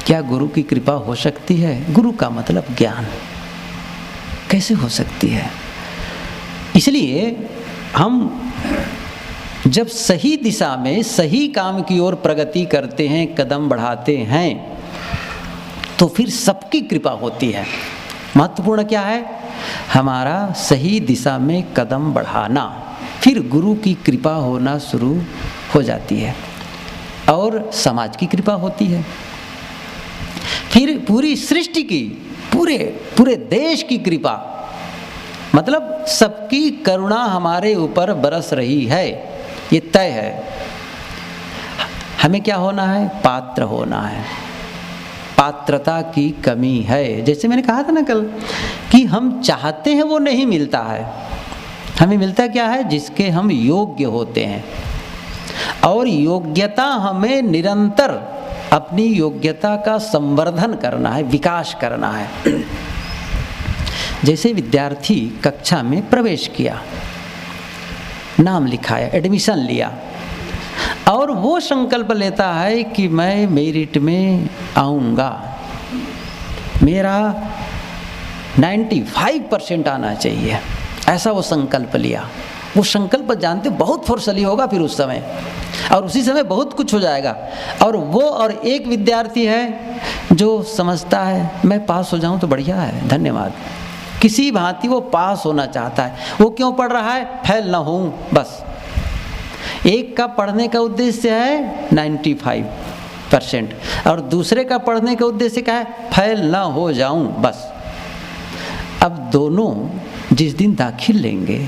क्या गुरु की कृपा हो सकती है? गुरु का मतलब ज्ञान, कैसे हो सकती है? इसलिए हम जब सही दिशा में सही काम की ओर प्रगति करते हैं, कदम बढ़ाते हैं, तो फिर सबकी कृपा होती है। महत्वपूर्ण क्या है? हमारा सही दिशा में कदम बढ़ाना, फिर गुरु की कृपा होना शुरू हो जाती है और समाज की कृपा होती है, फिर पूरी सृष्टि की, पूरे देश की कृपा, मतलब सबकी करुणा हमारे ऊपर बरस रही है, ये तय है। हमें क्या होना है? पात्र होना है। पात्रता की कमी है। जैसे मैंने कहा था ना कल कि हम चाहते हैं वो नहीं मिलता है, हमें मिलता क्या है? जिसके हम योग्य होते हैं, और योग्यता हमें निरंतर अपनी योग्यता का संवर्धन करना है, विकास करना है। जैसे विद्यार्थी कक्षा में प्रवेश किया, नाम लिखाया, एडमिशन लिया, और वो संकल्प लेता है कि मैं मेरिट में आऊँगा, मेरा 95% आना चाहिए, ऐसा वो संकल्प लिया। वो संकल्प जानते बहुत फुर्सली होगा फिर उस समय, और उसी समय बहुत कुछ हो जाएगा। और वो और एक विद्यार्थी है जो समझता है मैं पास हो जाऊं तो बढ़िया है, धन्यवाद, किसी भांति वो पास होना चाहता है। वो क्यों पढ़ रहा है? फेल ना हूँ बस। एक का पढ़ने का उद्देश्य है 95% और दूसरे का पढ़ने का उद्देश्य क्या है? फेल ना हो जाऊं बस। अब दोनों जिस दिन दाखिल लेंगे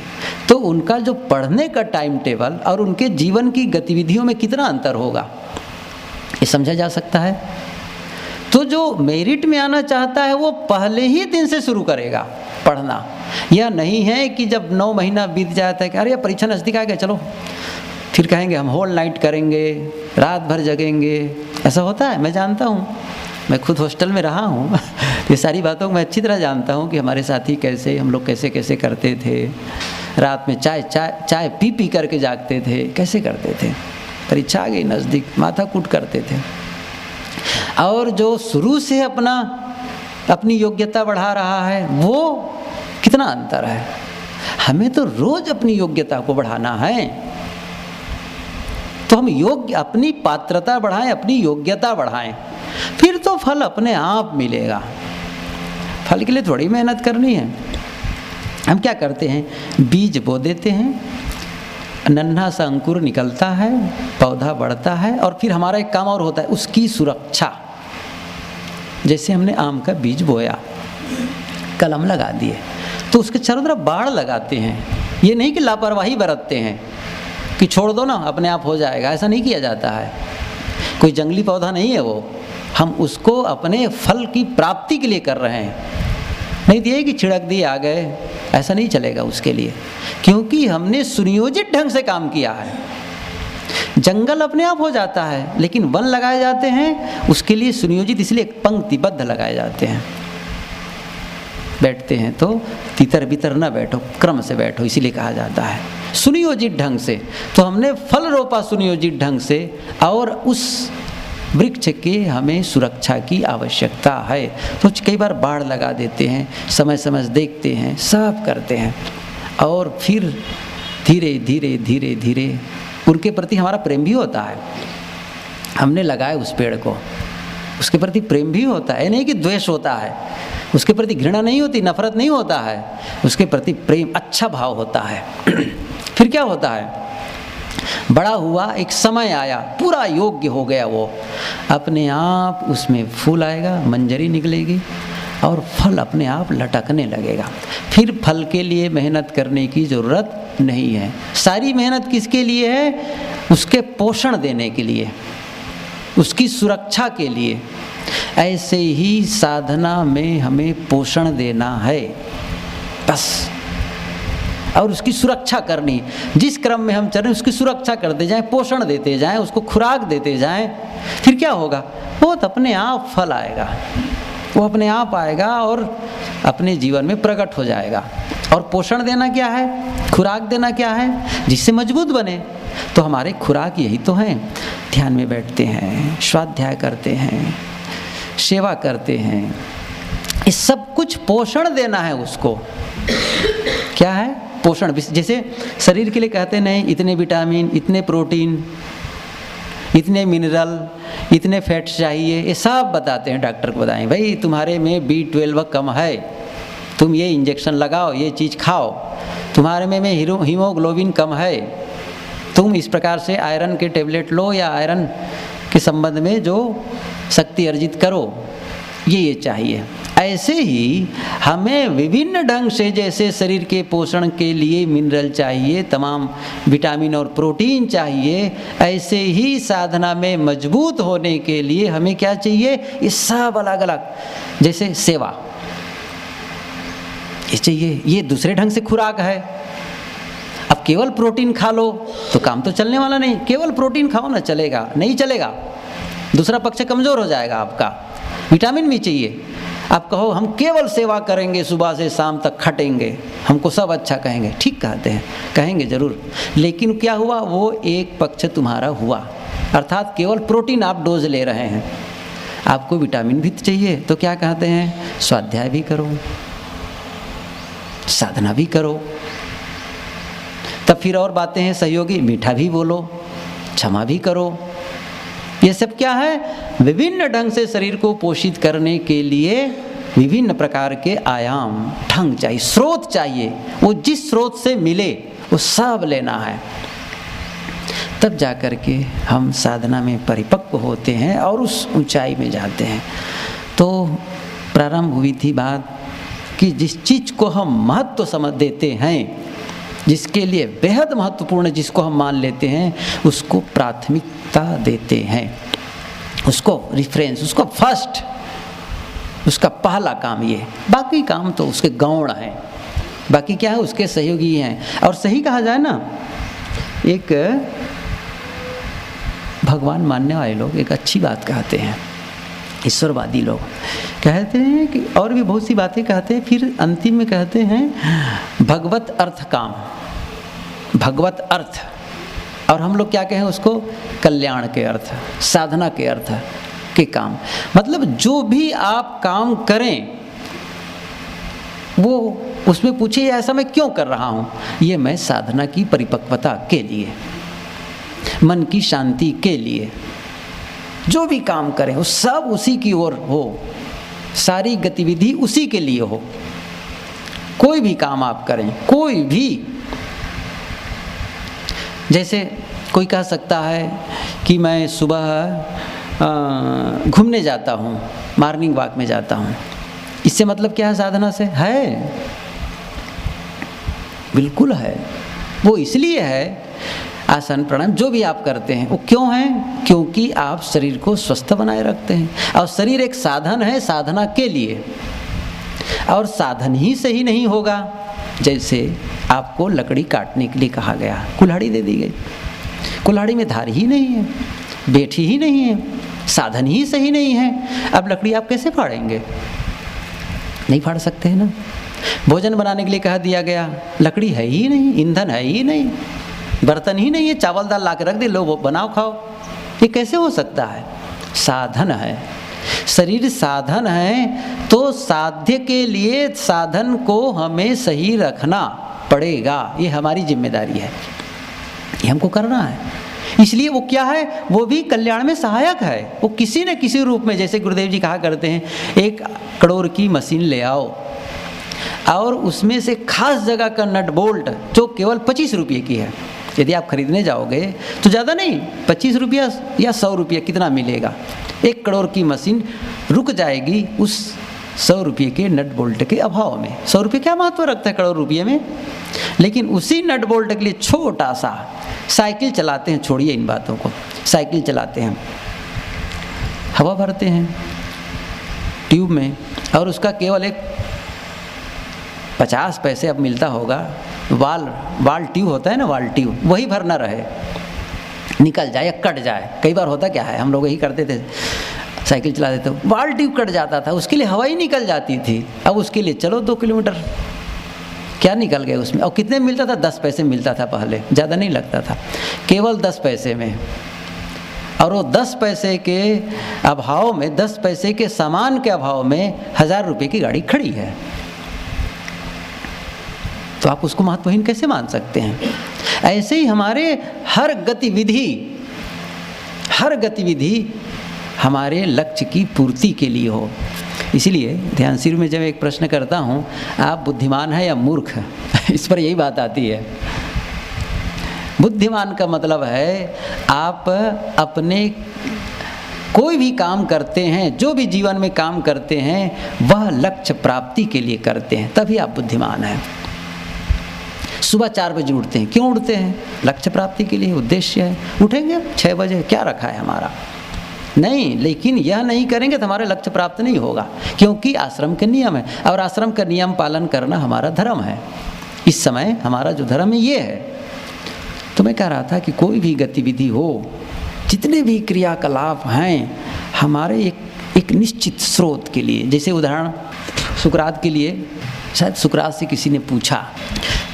तो उनका जो पढ़ने का टाइम टेबल और उनके जीवन की गतिविधियों में कितना अंतर होगा, ये समझा जा सकता है। तो जो मेरिट में आना चाहता है वो पहले ही दिन से शुरू करेगा पढ़ना। यह नहीं है कि जब 9 महीना बीत जाता है कि अरे परीक्षा नज़दीक आ गया, चलो फिर कहेंगे हम होल नाइट करेंगे, रात भर जगेंगे। ऐसा होता है, मैं जानता हूँ, मैं खुद हॉस्टल में रहा हूँ। ये सारी बातों को मैं अच्छी तरह जानता हूँ कि हमारे साथी कैसे, हम लोग कैसे कैसे करते थे। रात में चाय पी करके जागते थे, कैसे करते थे। परीक्षा आ गई नज़दीक, माथा कूट करते थे। और जो शुरू से अपनी योग्यता बढ़ा रहा है वो कितना अंतर है। हमें तो रोज अपनी योग्यता को बढ़ाना है, तो हम योग्य, अपनी पात्रता बढ़ाएं, अपनी योग्यता बढ़ाएं, फिर तो फल अपने आप मिलेगा। फल के लिए थोड़ी मेहनत करनी है। हम क्या करते हैं, बीज बो देते हैं, नन्हा सा अंकुर निकलता है, पौधा बढ़ता है, और फिर हमारा एक काम और होता है, उसकी सुरक्षा। जैसे हमने आम का बीज बोया, कलम लगा दिए, तो उसके चारों तरफ बाड़ लगाते हैं। ये नहीं कि लापरवाही बरतते हैं कि छोड़ दो ना अपने आप हो जाएगा, ऐसा नहीं किया जाता है। कोई जंगली पौधा नहीं है वो, हम उसको अपने फल की प्राप्ति के लिए कर रहे हैं। नहीं दिए कि छिड़क दिए आ गए, ऐसा नहीं चलेगा उसके लिए, क्योंकि हमने सुनियोजित ढंग से काम किया है। जंगल अपने आप हो जाता है, लेकिन वन लगाए जाते हैं उसके लिए सुनियोजित, इसलिए पंक्तिबद्ध लगाए जाते हैं। बैठते हैं तो तितर बितर न बैठो, क्रम से बैठो, इसीलिए कहा जाता है सुनियोजित ढंग से। तो हमने फल रोपा सुनियोजित ढंग से, और उस वृक्ष की हमें सुरक्षा की आवश्यकता है। तो कई बार बाड़ लगा देते हैं, समय समय देखते हैं, साफ करते हैं, और फिर धीरे धीरे धीरे धीरे उनके प्रति हमारा प्रेम भी होता है। हमने लगाया उस पेड़ को, उसके प्रति प्रेम भी होता है, नहीं कि द्वेष होता है, उसके प्रति घृणा नहीं होती, नफरत नहीं होता है, उसके प्रति प्रेम, अच्छा भाव होता है। फिर क्या होता है, बड़ा हुआ, एक समय आया, पूरा योग्य हो गया वो, अपने आप उसमें फूल आएगा, मंजरी निकलेगी, और फल अपने आप लटकने लगेगा। फिर फल के लिए मेहनत करने की ज़रूरत नहीं है। सारी मेहनत किसके लिए है, उसके पोषण देने के लिए, उसकी सुरक्षा के लिए। ऐसे ही साधना में हमें पोषण देना है बस, और उसकी सुरक्षा करनी। जिस क्रम में हम चल रहे हैं उसकी सुरक्षा करते जाएं, पोषण देते जाएं, उसको खुराक देते जाएं, फिर क्या होगा, वो तो अपने आप फल आएगा, वो अपने आप आएगा और अपने जीवन में प्रकट हो जाएगा। और पोषण देना क्या है, खुराक देना क्या है, जिससे मजबूत बने। तो हमारे खुराक यही तो हैं, ध्यान में बैठते हैं, स्वाध्याय करते हैं, सेवा करते हैं, ये सब कुछ पोषण देना है उसको। क्या है पोषण, जैसे शरीर के लिए कहते नहीं, इतने विटामिन, इतने प्रोटीन, इतने मिनरल, इतने फैट्स चाहिए, ये सब बताते हैं। डॉक्टर को बताएं, भाई तुम्हारे में B12 कम है, तुम ये इंजेक्शन लगाओ, ये चीज़ खाओ। तुम्हारे में हीमोग्लोबिन कम है, तुम इस प्रकार से आयरन के टेबलेट लो, या आयरन के संबंध में जो शक्ति अर्जित करो, ये चाहिए। ऐसे ही हमें विभिन्न ढंग से, जैसे शरीर के पोषण के लिए मिनरल चाहिए, तमाम विटामिन और प्रोटीन चाहिए, ऐसे ही साधना में मजबूत होने के लिए हमें क्या चाहिए, ये सब अलग अलग, जैसे सेवा ये चाहिए, ये दूसरे ढंग से खुराक है। अब केवल प्रोटीन खा लो तो काम तो चलने वाला नहीं, केवल प्रोटीन खाओ ना, चलेगा नहीं, चलेगा, दूसरा पक्ष कमज़ोर हो जाएगा आपका। विटामिन भी चाहिए। आप कहो हम केवल सेवा करेंगे, सुबह से शाम तक खटेंगे, हमको सब अच्छा कहेंगे, ठीक कहते हैं, कहेंगे ज़रूर, लेकिन क्या हुआ, वो एक पक्ष तुम्हारा हुआ, अर्थात केवल प्रोटीन आप डोज ले रहे हैं। आपको विटामिन भी चाहिए, तो क्या कहते हैं, स्वाध्याय भी करो, साधना भी करो। तब फिर और बातें हैं सहयोगी, मीठा भी बोलो, क्षमा भी करो। ये सब क्या है, विभिन्न ढंग से शरीर को पोषित करने के लिए विभिन्न प्रकार के आयाम, ढंग चाहिए, स्रोत चाहिए। वो जिस स्रोत से मिले वो सब लेना है, तब जाकर के हम साधना में परिपक्व होते हैं और उस ऊंचाई में जाते हैं। तो प्रारंभ हुई थी बात कि जिस चीज़ को हम महत्व समझ देते हैं, जिसके लिए बेहद महत्वपूर्ण, जिसको हम मान लेते हैं, उसको प्राथमिकता देते हैं, उसको रेफरेंस, उसको फर्स्ट, उसका पहला काम ये, बाकी काम तो उसके गौण हैं, बाकी क्या है उसके सहयोगी हैं। और सही कहा जाए ना, एक भगवान मानने वाले लोग एक अच्छी बात कहते हैं, ईश्वरवादी लोग कहते हैं कि, और भी बहुत सी बातें कहते हैं, फिर अंतिम में कहते हैं भगवत अर्थ काम, भगवत अर्थ। और हम लोग क्या कहें उसको, कल्याण के अर्थ, साधना के अर्थ के काम। मतलब जो भी आप काम करें वो उसमें पूछिए ऐसा मैं क्यों कर रहा हूँ, ये मैं साधना की परिपक्वता के लिए, मन की शांति के लिए जो भी काम करें वो सब उसी की ओर हो, सारी गतिविधि उसी के लिए हो। कोई भी काम आप करें, कोई भी, जैसे कोई कह सकता है कि मैं सुबह घूमने जाता हूँ, मॉर्निंग वॉक में जाता हूँ, इससे मतलब क्या है? साधना से है, बिल्कुल है। वो इसलिए है, आसन प्राणायाम जो भी आप करते हैं वो क्यों है? क्योंकि आप शरीर को स्वस्थ बनाए रखते हैं, और शरीर एक साधन है साधना के लिए। और साधन ही सही नहीं होगा, जैसे आपको लकड़ी काटने के लिए कहा गया, कुल्हाड़ी दे दी गई, कुल्हाड़ी में धार ही नहीं है, बेठी ही नहीं है, साधन ही सही नहीं है, अब लकड़ी आप कैसे फाड़ेंगे? नहीं फाड़ सकते हैं ना। भोजन बनाने के लिए कहा दिया गया, लकड़ी है ही नहीं, ईंधन है ही नहीं, बर्तन ही नहीं है, चावल दाल ला के रख दे, लो वो बनाओ खाओ, ये कैसे हो सकता है? साधन है, शरीर साधन है, तो साध्य के लिए साधन को हमें सही रखना पड़ेगा, ये हमारी जिम्मेदारी है, ये हमको करना है। इसलिए वो क्या है? वो भी कल्याण में सहायक है, वो किसी न किसी रूप में, जैसे गुरुदेव जी कहा करते हैं, 1 करोड़ की मशीन ले आओ और उसमें से खास जगह का नट बोल्ट जो केवल 25 रुपये की है, यदि आप खरीदने जाओगे तो ज़्यादा नहीं, 25 रुपया या 100 रुपये कितना मिलेगा? 1 करोड़ की मशीन रुक जाएगी उस 100 रुपये के नट बोल्ट के अभाव में। 100 रुपये क्या महत्व रखता है करोड़ रुपये में? लेकिन उसी नट बोल्ट के लिए छोटा सा साइकिल चलाते हैं, छोड़िए इन बातों को, साइकिल चलाते हैं, हवा भरते हैं ट्यूब में, और उसका केवल एक 50 पैसे अब मिलता होगा, वाल ट्यूब होता है ना, वाल ट्यूब, वही भरना रहे, निकल जाए या कट जाए। कई बार होता क्या है, हम लोग यही करते थे, साइकिल चला देते, वाल ट्यूब कट जाता था, उसके लिए हवा ही निकल जाती थी, अब उसके लिए चलो 2 किलोमीटर, क्या निकल गए उसमें? और कितने मिलता था? 10 पैसे मिलता था पहले, ज़्यादा नहीं लगता था, केवल 10 पैसे में। और वो 10 पैसे के अभाव में, 10 पैसे के सामान के अभाव में 1000 रुपये की गाड़ी खड़ी है, तो आप उसको महत्वहीन कैसे मान सकते हैं? ऐसे ही हमारे हर गतिविधि हमारे लक्ष्य की पूर्ति के लिए हो। इसीलिए ध्यान शिविर में जब एक प्रश्न करता हूँ, आप बुद्धिमान है या मूर्ख? इस पर यही बात आती है। बुद्धिमान का मतलब है आप अपने कोई भी काम करते हैं, जो भी जीवन में काम करते हैं, वह लक्ष्य प्राप्ति के लिए करते हैं, तभी आप बुद्धिमान हैं। सुबह 4 बजे उठते हैं, क्यों उठते हैं? लक्ष्य प्राप्ति के लिए, उद्देश्य है। उठेंगे 6 बजे, क्या रखा है हमारा? नहीं, लेकिन यह नहीं करेंगे तो हमारा लक्ष्य प्राप्त नहीं होगा, क्योंकि आश्रम के नियम है, और आश्रम का नियम पालन करना हमारा धर्म है। इस समय हमारा जो धर्म है ये है। तो मैं कह रहा था कि कोई भी गतिविधि हो, जितने भी क्रियाकलाप हैं, हमारे एक निश्चित स्रोत के लिए, जैसे उदाहरण सुकरात के लिए, शायद सुकरात से किसी ने पूछा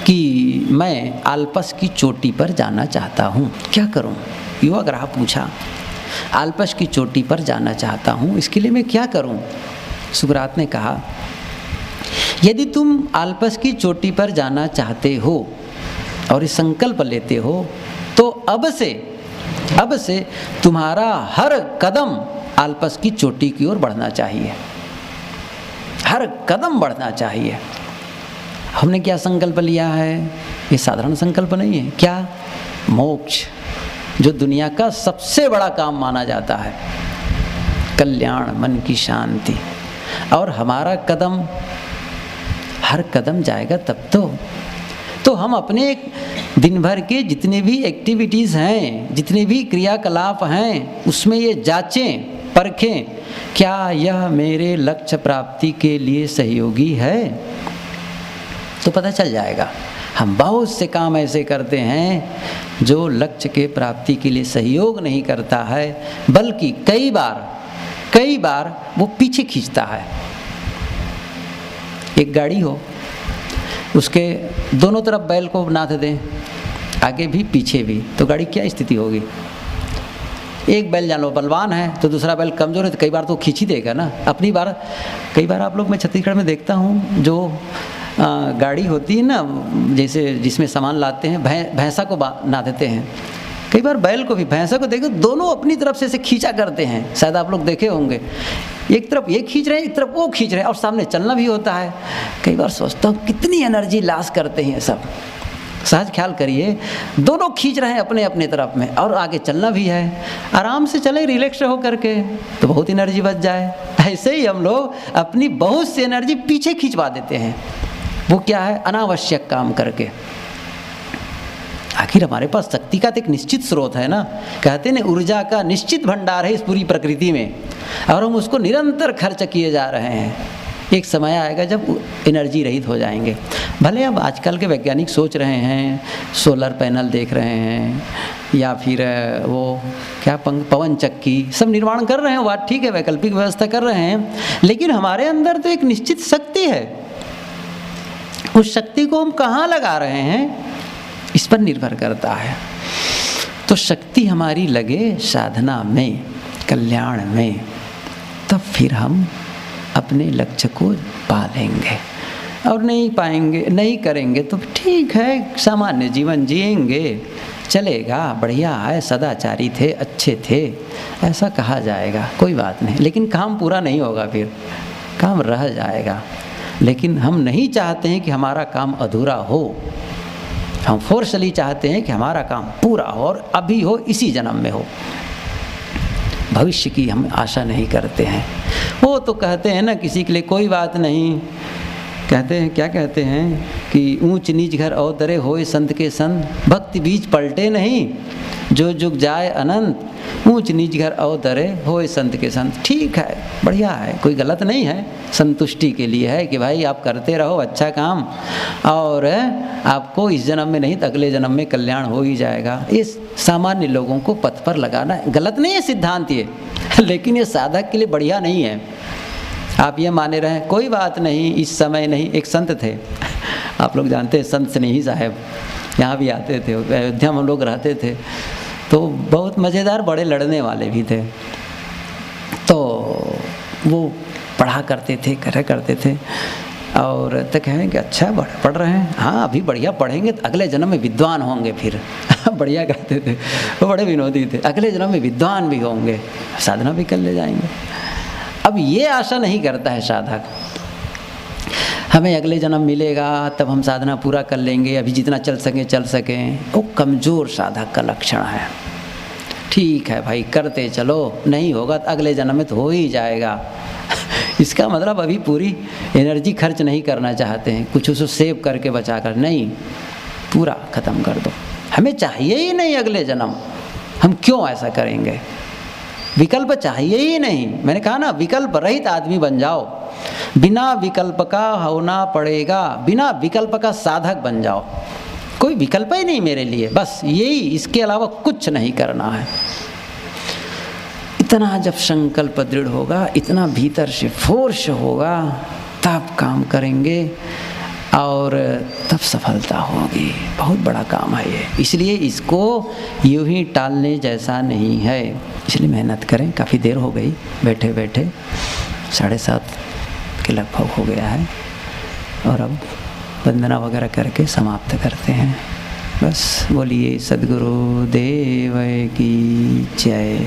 कि मैं आल्पस की चोटी पर जाना चाहता हूँ, क्या करूँ? युवा ग्राह पूछा, आल्पस की चोटी पर जाना चाहता हूँ, इसके लिए मैं क्या करूँ? सुकरात ने कहा, यदि तुम आल्पस की चोटी पर जाना चाहते हो और इस संकल्प लेते हो, तो अब से तुम्हारा हर कदम आल्पस की चोटी की ओर बढ़ना चाहिए, हर कदम बढ़ना चाहिए। हमने क्या संकल्प लिया है? ये साधारण संकल्प नहीं है। क्या? मोक्ष, जो दुनिया का सबसे बड़ा काम माना जाता है, कल्याण, मन की शांति। और हमारा कदम हर कदम जाएगा तब तो हम अपने दिन भर के जितने भी एक्टिविटीज़ हैं, जितने भी क्रियाकलाप हैं, उसमें ये जांचें, परखें, क्या यह मेरे लक्ष्य प्राप्ति के लिए सहयोगी है? तो पता चल जाएगा। हम बहुत से काम ऐसे करते हैं जो लक्ष्य के प्राप्ति के लिए सहयोग नहीं करता है, बल्कि कई बार वो पीछे खींचता है। एक गाड़ी हो, उसके दोनों तरफ बैल को नाथ दें, आगे भी पीछे भी, तो गाड़ी क्या स्थिति होगी? एक बैल जान लो बलवान है तो दूसरा बैल कमज़ोर है, तो कई बार तो खींच ही देगा ना। कई बार आप लोग, मैं छत्तीसगढ़ में देखता हूँ, जो गाड़ी होती है ना, जैसे जिसमें सामान लाते हैं, भैंसा को ना देते हैं, कई बार बैल को भी, भैंसा को देखो, दोनों अपनी तरफ से ऐसे खींचा करते हैं, शायद आप लोग देखे होंगे। एक तरफ ये खींच रहे हैं, एक तरफ वो खींच रहे हैं, और सामने चलना भी होता है। कई बार सोचता हूँ कितनी एनर्जी लॉस करते हैं सब। सहज ख्याल करिए, दोनों खींच रहे हैं अपने अपने तरफ में, और आगे चलना भी है। आराम से चले, रिलैक्स हो करके, तो बहुत एनर्जी बच जाए। ऐसे ही हम लोग अपनी बहुत सी एनर्जी पीछे खिंचवा देते हैं। वो क्या है? अनावश्यक काम करके। आखिर हमारे पास शक्ति का तो एक निश्चित स्रोत है ना, कहते हैं ऊर्जा का निश्चित भंडार है इस पूरी प्रकृति में, और हम उसको निरंतर खर्च किए जा रहे हैं। एक समय आएगा जब एनर्जी रहित हो जाएंगे। भले अब आजकल के वैज्ञानिक सोच रहे हैं, सोलर पैनल देख रहे हैं, या फिर वो क्या पवन चक्की सब निर्माण कर रहे हैं, बात ठीक है, वैकल्पिक व्यवस्था कर रहे हैं, लेकिन हमारे अंदर तो एक निश्चित शक्ति है। उस शक्ति को हम कहाँ लगा रहे हैं, इस पर निर्भर करता है। तो शक्ति हमारी लगे साधना में, कल्याण में, तब फिर हम अपने लक्ष्य को पा लेंगे। और नहीं पाएंगे, नहीं करेंगे तो ठीक है, सामान्य जीवन जिएंगे, चलेगा, बढ़िया है, सदाचारी थे, अच्छे थे, ऐसा कहा जाएगा, कोई बात नहीं। लेकिन काम पूरा नहीं होगा, फिर काम रह जाएगा। लेकिन हम नहीं चाहते हैं कि हमारा काम अधूरा हो, हम फोर्सली चाहते हैं कि हमारा काम पूरा हो, और अभी हो, इसी जन्म में हो। भविष्य की हम आशा नहीं करते हैं। वो तो कहते हैं ना, किसी के लिए कोई बात नहीं, कहते हैं, क्या कहते हैं कि ऊंच नीच घर अवतरे होए संत के संग, भक्ति बीज पलटे नहीं, जो जुग जाए अनंत, ऊंच नीच घर अवतरे होए संत के संत। ठीक है, बढ़िया है, कोई गलत नहीं है, संतुष्टि के लिए है कि भाई आप करते रहो अच्छा काम, और आपको इस जन्म में नहीं तो अगले जन्म में कल्याण हो ही जाएगा। ये सामान्य लोगों को पथ पर लगाना गलत नहीं है सिद्धांत ये, लेकिन ये साधक के लिए बढ़िया नहीं है। आप ये माने रहें, कोई बात नहीं, इस समय नहीं। एक संत थे, आप लोग जानते हैं, संत स्नेही साहब, यहाँ भी आते थे, अयोध्या में हम लोग रहते थे, तो बहुत मज़ेदार, बड़े लड़ने वाले भी थे। तो वो पढ़ा करते थे, करा करते थे, और तो कहें कि अच्छा पढ़ रहे हैं, हाँ अभी बढ़िया पढ़ेंगे तो अगले जन्म में विद्वान होंगे। फिर बढ़िया कहते थे, वो बड़े विनोदी थे, अगले जन्म में विद्वान भी होंगे, साधना भी कर ले जाएंगे। अब ये आशा नहीं करता है साधक, हमें अगले जन्म मिलेगा तब हम साधना पूरा कर लेंगे, अभी जितना चल सकें। वो कमज़ोर साधक का लक्षण है। ठीक है भाई, करते चलो, नहीं होगा तो अगले जन्म में तो हो ही जाएगा। इसका मतलब अभी पूरी एनर्जी खर्च नहीं करना चाहते हैं, कुछ उसको सेव करके बचा कर, नहीं, पूरा ख़त्म कर दो। हमें चाहिए ही नहीं अगले जन्म, हम क्यों ऐसा करेंगे? विकल्प चाहिए ही नहीं। मैंने कहा ना, विकल्प रहित आदमी बन जाओ, बिना विकल्प का होना पड़ेगा, बिना विकल्प का साधक बन जाओ। कोई विकल्प ही नहीं मेरे लिए, बस यही, इसके अलावा कुछ नहीं करना है। इतना जब संकल्प दृढ़ होगा, इतना भीतर से फोर्स होगा, तब काम करेंगे और तब सफलता होगी। बहुत बड़ा काम है ये, इसलिए इसको यूं ही टालने जैसा नहीं है। इसलिए मेहनत करें। काफ़ी देर हो गई बैठे बैठे, 7:30 के लगभग हो गया है, और अब वंदना वगैरह करके समाप्त करते हैं। बस बोलिए सद्गुरु देव की जय।